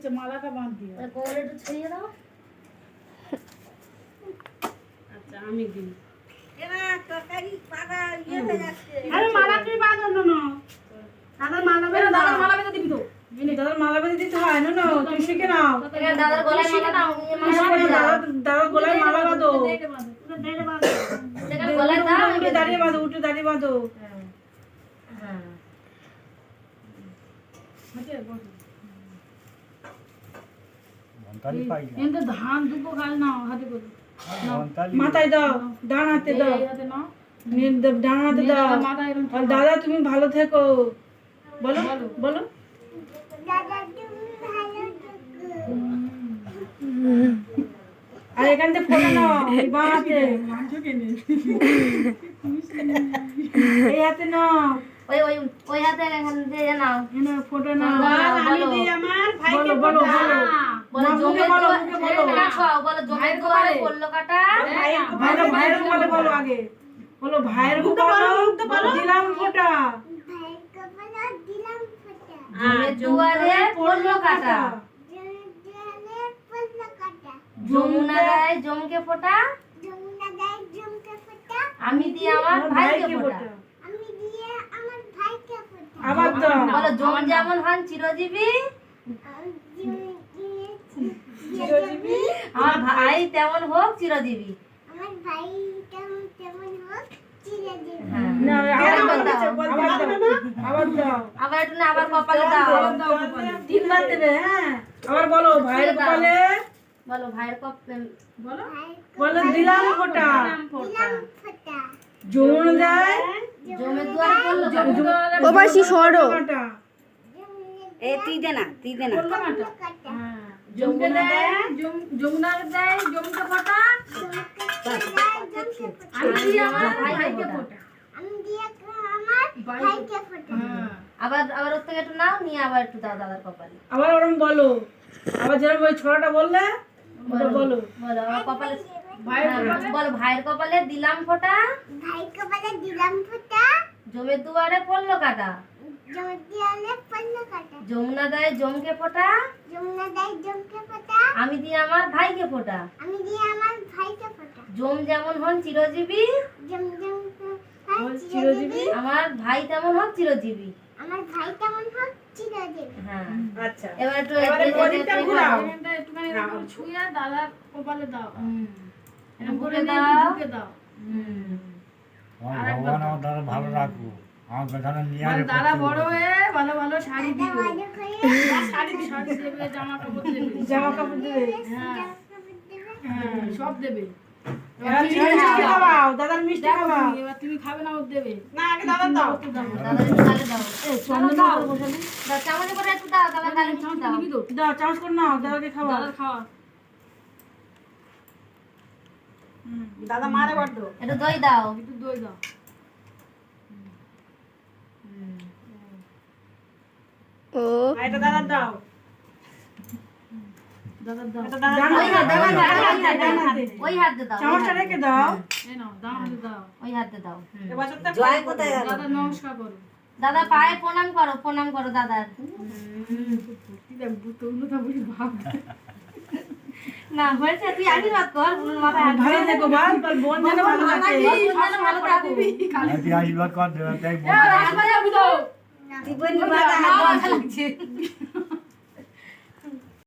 দিচ্ছে, মালাটা বাঁধ দিও। কোমরে একটু ছড়িয়ে দাও। আচ্ছা আমি দিই। এরা তরকারি পাড়া ইয়ে হয়ে যাচ্ছে। আরে মালা তুই বাঁধো না। দাদার মালা বেঁধে দাও। দাদার মালা বেঁধে দিবি তো। দাদার মালা বেঁধে দিতে হয় না, না তুই শিখে নাও। দাদার গলায় মালা দাও। দাদার গলায় মালা বাঁধো। সেখানে গলায় দাও। উঠে দাঁড়িয়ে বাঁধো, উঠে দাঁড়িয়ে বাঁধো। হ্যাঁ। কিন্তু ধান দুটো গাল নাও হাতে করে। মাথায় দাও, ডান হাতে দাও, ডান হাতে দাও। আর দাদা তুমি ভালো থেকো, বলো বলো। আর এখান থেকে ফোটো নাও, বাঁ হাতে, এই হাতে নাও, ওই হাতে এখান দিয়ে নাও। ফোটো নাও। আমি দিই আমার ভাইকে বলো বলো ফোঁটা। বলো, মুখে বলো, মুখে বলো। জমের দুয়ারে পড়লো কাটা। ভাইয়ের কপালে বলো আগে, বলো ভাইয়ের কপালে দিলাম ফোঁটা। জমের দুয়ারে পড়লো কাটা। যমুনা দেয় জমকে ফোঁটা। আমি দিই আমার ভাইকে ফোঁটা। আবার দাও। বলো জম যেমন হন চিরজীবী, আমার ভাই তেমন হোক চিরজীবী। হ্যাঁ। না, আবার দাও, আবার দাও। আবার একটু না, আবার কপালে দাও। তিনবার দেবে, হ্যাঁ। আবার বলো ভাইয়ের কপালে, বলো ভাইয়ের কপালে বলো বলো দিলাম ফোঁটা। যমুনা দেয় জমের দুয়ারে পড়লো ও মাসি সরো। কাঁটা। এ তুই দে না, তুই দে না। যমুনা দেয় যমুনা দেয় জমকে ফোঁটা। আমি দিই আমার ভাইকে ফোঁটা। আবার আবার ওর থেকে একটু নাও, নিয়ে আবার একটু দাও দাদার কপালে। আবার ওরম বলো, আবার যেরকম ওই ছড়াটা বললে ওটা বলো। বলো আমার কপালে, বলো ভাইয়ের কপালে দিলাম ফোঁটা। জমের দুয়ারে পড়লো কাটা। যমুনা দেয় জমকে ফোঁটা। আমি দিই আমার ভাইকে ফোঁটা। জম যেমন হন চিরজীবী, চিরজীবী। আমার ভাই তেমন হোক চিরজীবী। হ্যাঁ। আচ্ছা এবার একটু এবারে প্রদীপটা ঘোরাও। একটুখানি ছুঁয়ে দাদার কপালে দাও। এরকম করে দাও। দাও। ভগবান আমার দাদা ভালো রাখবো, আমার পেছনে নিয়ে আসবে। দাদা বড় হয়ে ভালো ভালো শাড়ি দিবে। শাড়ি দেবে, জামা কাপড় দেবে। জামা কাপড় দেবে। হ্যাঁ, হ্যাঁ, সব দেবে। এবার মিষ্টি খাওয়াও, দাদার মিষ্টি দেখো খাওয়াও। তুমি, এবার তুমি খাবে না, ওর দেবে। না আগে দাদা দাও। দাদা একটু গালে দাও। চন্দন দাও। দাও বসালে। দাও চামচে করে একটু দাও, দাদা গালে একটু দাও। নিবি তো? দাও চামচ করে নাও, দাদাকে খাওয়াও। দাদা খাওয়া। দাদা মারে বড্ড। একটু দই দাও। একটু দই দাও। ও আর এটা দাদা দাও। দাদা দাও। এটা দাদা ওই হাত দাও, ওই হাত দাও, হাতে। ওই হাতে দাও। চামচটা রেখে দাও। এই নাও, দাও আমাদের দাও। ওই হাতে দাও। এবছরটা জয় কোথায় গেল? দাদা নমস্কার করো। দাদা পায়ে প্রণাম করো, প্রণাম করো দাদার। কি দেখ, তরুণতা বুঝি ভাব। না হয়েছে, তুই আশীর্বাদ কর, বোনের মাথায় হাত ভালো দে। থেকো বাল, তোর বোন যেন ভালো থাকে। বোন যেন ভালো থাকো। তুই আশীর্বাদ কর, দেবে তাই আশীর্বাদ যাবি তো। তুই বোন মাথায় হাত দেওয়া লাগছে।